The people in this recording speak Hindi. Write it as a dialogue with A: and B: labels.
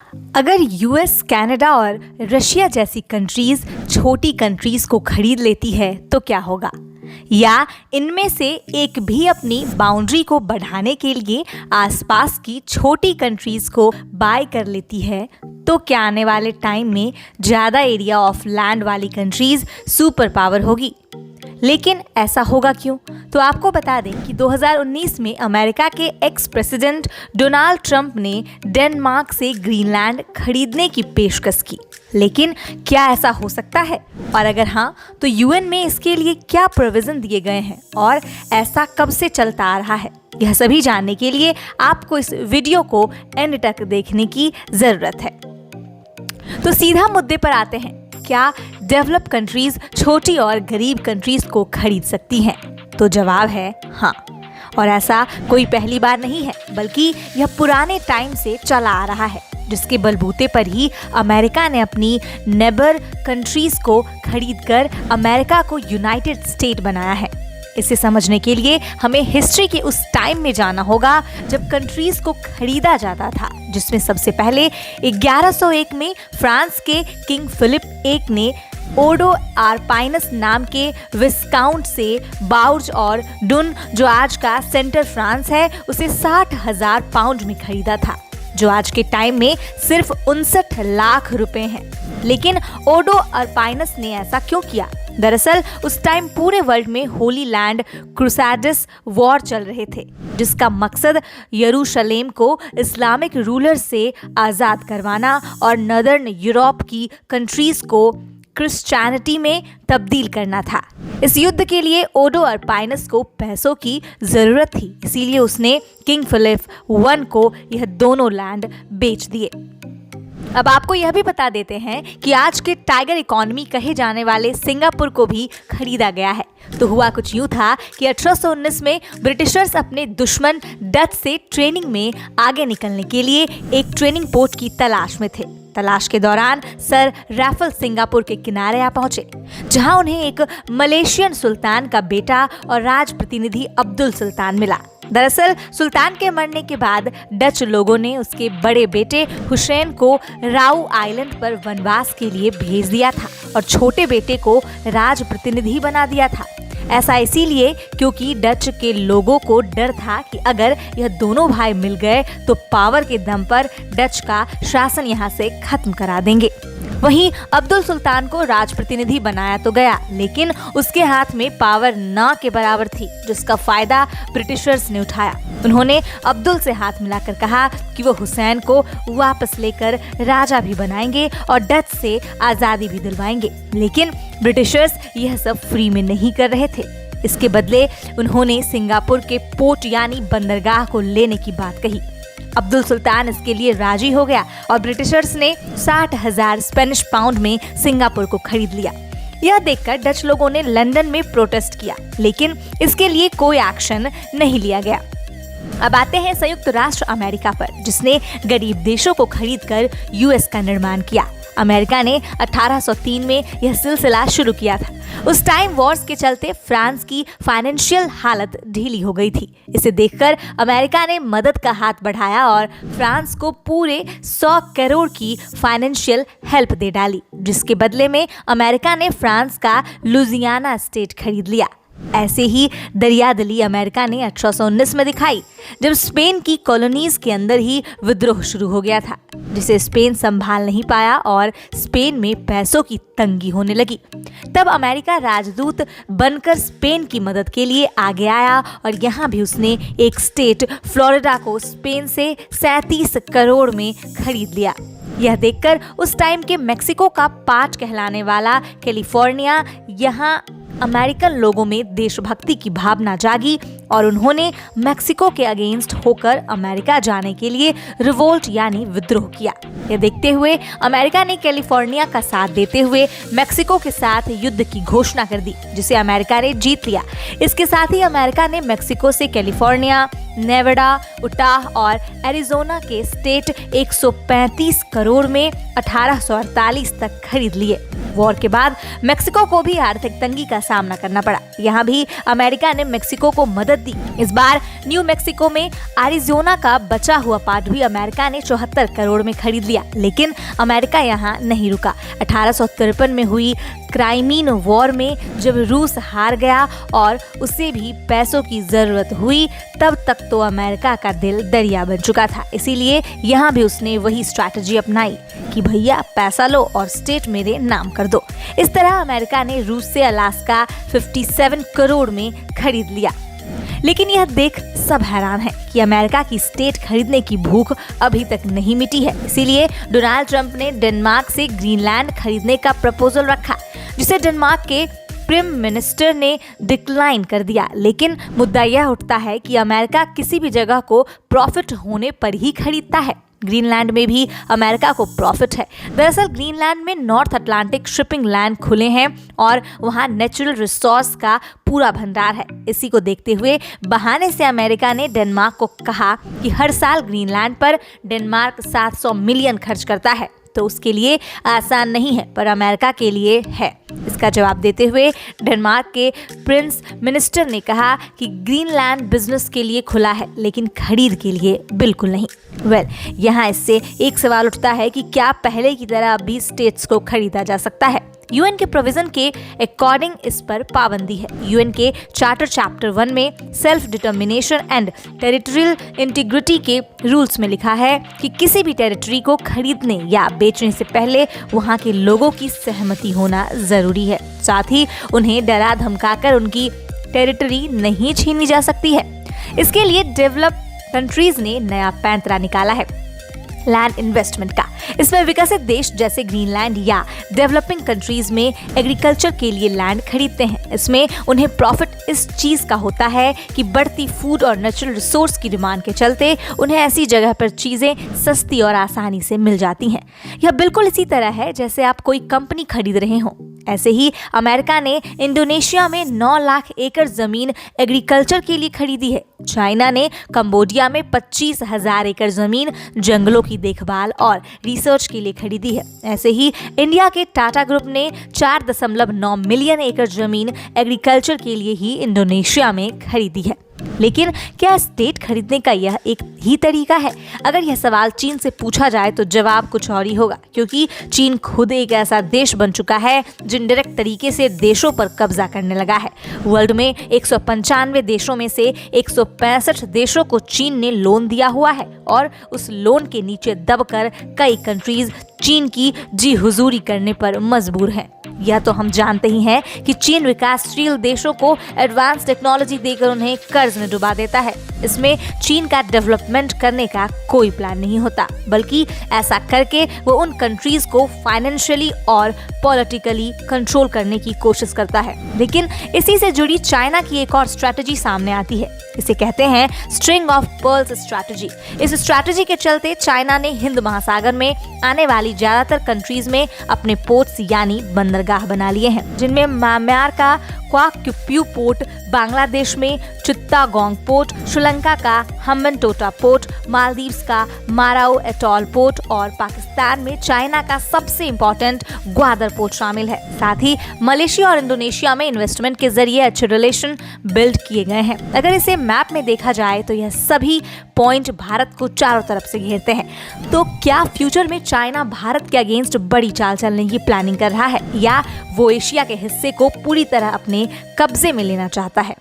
A: अगर यूएस, कनाडा और रशिया जैसी कंट्रीज छोटी कंट्रीज को खरीद लेती है तो क्या होगा? या इनमें से एक भी अपनी बाउंड्री को बढ़ाने के लिए आसपास की छोटी कंट्रीज को बाय कर लेती है तो क्या आने वाले टाइम में ज़्यादा एरिया ऑफ लैंड वाली कंट्रीज सुपर पावर होगी? लेकिन ऐसा होगा क्यों? तो आपको बता दें कि 2019 में अमेरिका के एक्स प्रेसिडेंट डोनाल्ड ट्रंप ने डेनमार्क से ग्रीनलैंड खरीदने की पेशकश की। लेकिन क्या ऐसा हो सकता है? और अगर हाँ, तो यूएन में इसके लिए क्या प्रोविजन दिए गए हैं और ऐसा कब से चलता आ रहा है? यह सभी जानने के लिए आपको इस वीडियो को एंड तक देखने की ज़रूरत है। तो सीधा मुद्दे पर आते हैं, क्या डेवलप कंट्रीज छोटी और गरीब कंट्रीज को खरीद सकती हैं? तो जवाब है हाँ। और ऐसा कोई पहली बार नहीं है, बल्कि यह पुराने टाइम से चला आ रहा है, जिसके बलबूते पर ही अमेरिका ने अपनी नेबर कंट्रीज को खरीदकर अमेरिका को यूनाइटेड स्टेट बनाया है। इसे समझने के लिए हमें हिस्ट्री के उस टाइम में जाना होगा जब कंट्रीज को खरीदा जाता था, जिसमें सबसे पहले 1101 में फ्रांस के किंग फिलिप एक ने ओडो आरपाइनस नाम के विस्काउंट से बाउर्ज और डुन, जो आज का सेंटर फ्रांस है, उसे 60,000 पाउंड में खरीदा था, जो आज के टाइम में सिर्फ 59 लाख रुपए हैं। लेकिन ओडो आरपाइनस ने ऐसा क्यों किया? दरअसल उस टाइम पूरे वर्ल्ड में होली लैंड क्रूसेडर्स वॉर चल रहे थे, जिसका मकसद यरूशलेम को इस्लामिक रूलर से आज़ाद करवाना और नदर्न यूरोप की कंट्रीज को क्रिश्चियनिटी में तब्दील करना था। इस युद्ध के लिए ओडो आरपाइनस को पैसों की ज़रूरत थी, इसीलिए उसने किंग फिलिप वन को यह दोनों लैंड बेच दिए। अब आपको यह भी बता देते हैं कि आज के टाइगर इकोनॉमी कहे जाने वाले सिंगापुर को भी खरीदा गया है। तो हुआ कुछ यूं था कि 1819 में ब्रिटिशर्स अपने दुश्मन डच से ट्रेनिंग में आगे निकलने के लिए एक ट्रेनिंग पोर्ट की तलाश में थे। तलाश के दौरान सर रैफल सिंगापुर के किनारे आ पहुंचे, जहां उन्हें एक मलेशियन सुल्तान का बेटा और राज प्रतिनिधि अब्दुल सुल्तान मिला। दरअसल सुल्तान के मरने के बाद डच लोगों ने उसके बड़े बेटे हुसैन को राउ आइलैंड पर वनवास के लिए भेज दिया था और छोटे बेटे को राज प्रतिनिधि बना दिया था। ऐसा इसीलिए क्योंकि डच के लोगों को डर था कि अगर यह दोनों भाई मिल गए तो पावर के दम पर डच का शासन यहाँ से खत्म करा देंगे। वहीं अब्दुल सुल्तान को राजप्रतिनिधि बनाया तो गया, लेकिन उसके हाथ में पावर ना के बराबर थी, जिसका फायदा ब्रिटिशर्स ने उठाया। उन्होंने अब्दुल से हाथ मिलाकर कहा कि वो हुसैन को वापस लेकर राजा भी बनाएंगे और डच से आज़ादी भी दिलवाएंगे। लेकिन ब्रिटिशर्स यह सब फ्री में नहीं कर रहे थे। इसके बदले उन्होंने सिंगापुर के पोर्ट यानी बंदरगाह को लेने की बात कही। अब्दुल सुल्तान इसके लिए राजी हो गया और ब्रिटिशर्स ने 60,000 स्पेनिश पाउंड में सिंगापुर को खरीद लिया। यह देखकर डच लोगों ने लंदन में प्रोटेस्ट किया, लेकिन इसके लिए कोई एक्शन नहीं लिया गया। अब आते हैं संयुक्त राष्ट्र अमेरिका पर, जिसने गरीब देशों को खरीदकर यूएस का निर्माण किया। अमेरिका ने 1803 में यह सिलसिला शुरू किया था। उस टाइम वॉर्स के चलते फ्रांस की फाइनेंशियल हालत ढीली हो गई थी। इसे देखकर अमेरिका ने मदद का हाथ बढ़ाया और फ्रांस को पूरे 100 करोड़ की फाइनेंशियल हेल्प दे डाली, जिसके बदले में अमेरिका ने फ्रांस का लुजियाना स्टेट खरीद लिया। ऐसे ही दरियादिली अमेरिका ने 1819 में दिखाई, जब स्पेन की कॉलोनीज के अंदर ही विद्रोह शुरू हो गया था, जिसे स्पेन संभाल नहीं पाया और स्पेन में पैसों की तंगी होने लगी। तब अमेरिका राजदूत बनकर स्पेन की मदद के लिए आगे आया और यहाँ भी उसने एक स्टेट फ्लोरिडा को स्पेन से 37 करोड़ में खरीद लिया। यह देखकर उस टाइम के मेक्सिको का पार्ट कहलाने वाला कैलिफोर्निया, यहाँ अमेरिकन लोगों में देशभक्ति की भावना जागी और उन्होंने मेक्सिको के अगेंस्ट होकर अमेरिका जाने के लिए रिवोल्ट यानी विद्रोह किया। यह देखते हुए अमेरिका ने कैलिफोर्निया का साथ देते हुए मेक्सिको के साथ युद्ध की घोषणा कर दी, जिसे अमेरिका ने जीत लिया। इसके साथ ही अमेरिका ने मेक्सिको से कैलिफोर्निया, नेवाडा, उटाह और एरिजोना के स्टेट 135 करोड़ में 1848 तक खरीद लिए। वॉर के बाद मेक्सिको को भी आर्थिक तंगी का सामना करना पड़ा। यहाँ भी अमेरिका ने मेक्सिको को मदद दी। इस बार न्यू मेक्सिको में एरिजोना का बचा हुआ पार्ट भी अमेरिका ने 74 करोड़ में खरीद लिया। लेकिन अमेरिका यहाँ नहीं रुका। 1853 में हुई क्राइमीन वॉर में जब रूस हार गया और उसे भी पैसों की जरूरत हुई, तब तक तो अमेरिका का दिल दरिया बन चुका था। इसीलिए यहाँ भी उसने वही स्ट्रैटेजी अपनाई कि भैया पैसा लो और स्टेट मेरे नाम कर दो। इस तरह अमेरिका ने रूस से अलास्का 57 करोड़ में खरीद लिया। लेकिन यह देख सब हैरान है कि अमेरिका की स्टेट खरीदने की भूख अभी तक नहीं मिटी है। इसीलिए डोनाल्ड ट्रंप ने डेनमार्क से ग्रीनलैंड खरीदने का प्रपोजल रखा, जिसे डेनमार्क के प्राइम मिनिस्टर ने डिक्लाइन कर दिया। लेकिन मुद्दा यह उठता है कि अमेरिका किसी भी जगह को प्रॉफिट होने पर ही खरीदता है। ग्रीनलैंड में भी अमेरिका को प्रॉफिट है। दरअसल ग्रीनलैंड में नॉर्थ अटलांटिक शिपिंग लैंड खुले हैं और वहां नेचुरल रिसोर्स का पूरा भंडार है। इसी को देखते हुए बहाने से अमेरिका ने डेनमार्क को कहा कि हर साल ग्रीनलैंड पर डेनमार्क 700 मिलियन खर्च करता है, तो उसके लिए आसान नहीं है, पर अमेरिका के लिए है। इसका जवाब देते हुए डेनमार्क के प्रिंस मिनिस्टर ने कहा कि ग्रीनलैंड बिजनेस के लिए खुला है, लेकिन खरीद के लिए बिल्कुल नहीं। यहाँ इससे एक सवाल उठता है कि क्या पहले की तरह अब भी स्टेट्स को खरीदा जा सकता है? यूएन के प्रोविजन के अकॉर्डिंग इस पर पाबंदी है। यूएन के चार्टर चैप्टर 1 में self determination and territorial integrity के रूल्स में लिखा है कि किसी भी टेरिटरी को खरीदने या बेचने से पहले वहां के लोगों की सहमति होना जरूरी है। साथ ही उन्हें डरा धमकाकर उनकी टेरिटरी नहीं छीनी जा सकती है। इसके लिए डेवलप कंट्रीज ने नया पैंतरा निकाला है लैंड इन्वेस्टमेंट का। इसमें विकसित देश जैसे ग्रीनलैंड या डेवलपिंग कंट्रीज में एग्रीकल्चर के लिए लैंड खरीदते हैं। इसमें उन्हें प्रॉफिट इस चीज का होता है कि बढ़ती फूड और नेचुरल रिसोर्स की डिमांड के चलते उन्हें ऐसी जगह पर चीजें सस्ती और आसानी से मिल जाती हैं। यह बिल्कुल इसी तरह है जैसे आप कोई कंपनी खरीद रहे हो। ऐसे ही अमेरिका ने इंडोनेशिया में 9 लाख एकड़ जमीन एग्रीकल्चर के लिए खरीदी है। चाइना ने कंबोडिया में 25,000 एकड़ जमीन जंगलों की देखभाल और रिसर्च के लिए खरीदी है। ऐसे ही इंडिया के टाटा ग्रुप ने 4.9 मिलियन एकड़ जमीन एग्रीकल्चर के लिए ही इंडोनेशिया में खरीदी है। लेकिन क्या स्टेट खरीदने का यह एक ही तरीका है? अगर यह सवाल चीन से पूछा जाए तो जवाब कुछ और ही होगा, क्योंकि चीन खुद एक ऐसा देश बन चुका है जो इनडायरेक्ट तरीके से देशों पर कब्जा करने लगा है। वर्ल्ड में 195 देशों में से 165 देशों को चीन ने लोन दिया हुआ है और उस लोन के नीचे दबकर कई कंट्रीज चीन की जी हुजूरी करने पर मजबूर हैं। यह तो हम जानते ही हैं कि चीन विकासशील देशों को एडवांस टेक्नोलॉजी देकर उन्हें कर्ज में डुबा देता है। इसमें चीन का डेवलपमेंट करने का कोई प्लान नहीं होता, बल्कि ऐसा करके वो उन कंट्रीज को फाइनेंशियली और पॉलिटिकली कंट्रोल करने की कोशिश करता है। लेकिन इसी से जुड़ी चाइना की एक और स्ट्रैटेजी सामने आती है। इसे कहते हैं स्ट्रिंग ऑफ पर्ल्स स्ट्रैटेजी। इस स्ट्रैटेजी के चलते चाइना ने हिंद महासागर में आने वाली ज्यादातर कंट्रीज में अपने पोर्ट्स यानी बंदरगाह बना लिए हैं, जिनमें म्यांमार का क्वाक्युप्यू पोर्ट, बांग्लादेश में चित्तागोंग पोर्ट, श्रीलंका का हम्बनटोटा पोर्ट, मालदीव्स का माराओ एटॉल पोर्ट और पाकिस्तान में चाइना का सबसे इम्पोर्टेंट ग्वादर पोर्ट शामिल है। साथ ही मलेशिया और इंडोनेशिया में इन्वेस्टमेंट के जरिए अच्छे रिलेशन बिल्ड किए गए हैं। अगर इसे मैप में देखा जाए तो यह सभी पॉइंट भारत को चारों तरफ से घेरते हैं। तो क्या फ्यूचर में चाइना भारत के अगेंस्ट बड़ी चाल चलने की प्लानिंग कर रहा है, या वो एशिया के हिस्से को पूरी तरह अपने कब्जे में लेना चाहता है?